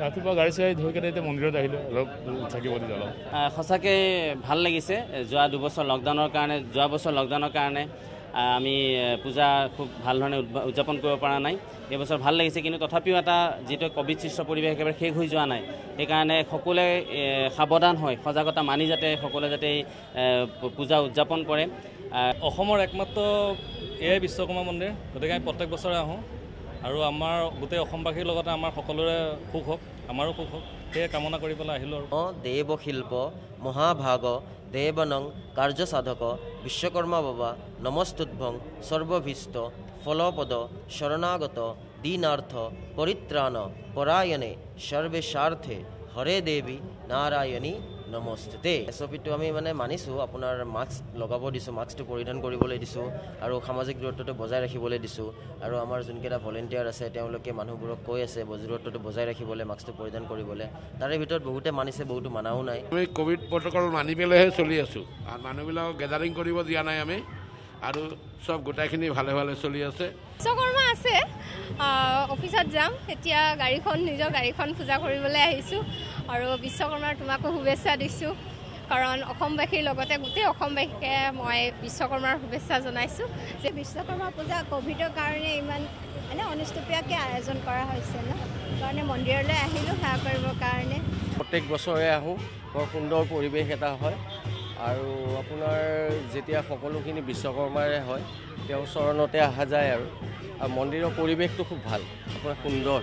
ৰাতিপুৱা গাড়ী চাড়ী ধুই কেনে এতিয়া মন্দিৰত আহিলোঁ অলপ থাকিব দিলোঁ অলপ। সঁচাকৈ ভাল লাগিছে। যোৱা দুবছৰ লকডাউনৰ কাৰণে আমি পূজা খুব ভাল ধৰণে উদযাপন কৰিব পৰা নাই। এইবছৰ ভাল লাগিছে, কিন্তু তথাপিও এটা যিটো ক'ভিড সৃষ্ট পৰিৱেশ একেবাৰে শেষ হৈ যোৱা নাই। সেইকাৰণে সকলোৱে সাৱধান হয়, সজাগতা মানি যাতে সকলোৱে যাতে পূজা উদযাপন কৰে। অসমৰ একমাত্ৰ এয়াই বিশ্বকৰ্মা মন্দিৰ, গতিকে আমি প্ৰত্যেক বছৰে আহোঁ আৰু আমাৰ গোটেই অসমবাসীৰ লগতে আমাৰ সকলোৰে সুখ হওক, আমাৰো সুখ হওক, সেয়ে কামনা কৰি পেলাই আহিলোঁ। আৰু দেৱশিল্প মহাভাগ দেৱনং কাৰ্যসাধক বিশ্বকৰ্মা বাবা নমস্তুভ্যং সৰ্বভীষ্ট ফলপদ শৰণাগত দীনাৰ্থ পৰিত্ৰাণ পৰায়ণে সৰ্বেস্বাৰ্থে হৰে দেৱী নাৰায়ণী নমস্তুতে। এছঅ'পিটো আমি মানিছোঁ, আপোনাৰ মাস্ক লগাব দিছোঁ, মাস্কটো পৰিধান কৰিবলৈ দিছোঁ আৰু সামাজিক দূৰত্বটো বজাই ৰাখিবলৈ দিছোঁ। আৰু আমাৰ যোনকেইটা ভলেণ্টিয়াৰ আছে তেওঁলোকে মানুহবোৰক কৈ আছে দূৰত্বটো বজাই ৰাখিবলৈ, মাস্কটো পৰিধান কৰিবলৈ। তাৰে ভিতৰত বহুতে মানিছে, বহুতো মানাও নাই। আমি ক'ভিড প্ৰট'কল মানি পেলাইহে চলি আছোঁ। মানুহবিলাকক গেডাৰিং কৰিব দিয়া নাই আমি, আৰু চব গোটেইখিনি ভালে ভালে চলি আছে। বিশ্বকৰ্মা আছে, অফিচত যাম, এতিয়া নিজৰ গাড়ীখন পূজা কৰিবলৈ আহিছোঁ আৰু বিশ্বকৰ্মাৰ তোমাকো শুভেচ্ছা দিছোঁ, কাৰণ অসমবাসীৰ লগতে গোটেই অসমবাসীকে মই বিশ্বকৰ্মাৰ শুভেচ্ছা জনাইছোঁ। যে বিশ্বকৰ্মা পূজা ক'ভিডৰ কাৰণে ইমান অনুষ্টুপীয়াকৈ আয়োজন কৰা হৈছে ন, কাৰণে মন্দিৰলৈ আহিলোঁ সেৱা কৰিবৰ কাৰণে। প্ৰত্যেক বছৰে আহোঁ, বৰ সুন্দৰ পৰিৱেশ এটা হয় আৰু আপোনাৰ যেতিয়া সকলোখিনি বিশ্বকৰ্মাৰে হয় তেওঁৰ চৰণতে অহা যায় আৰু মন্দিৰৰ পৰিৱেশটো খুব ভাল, আপোনাৰ সুন্দৰ।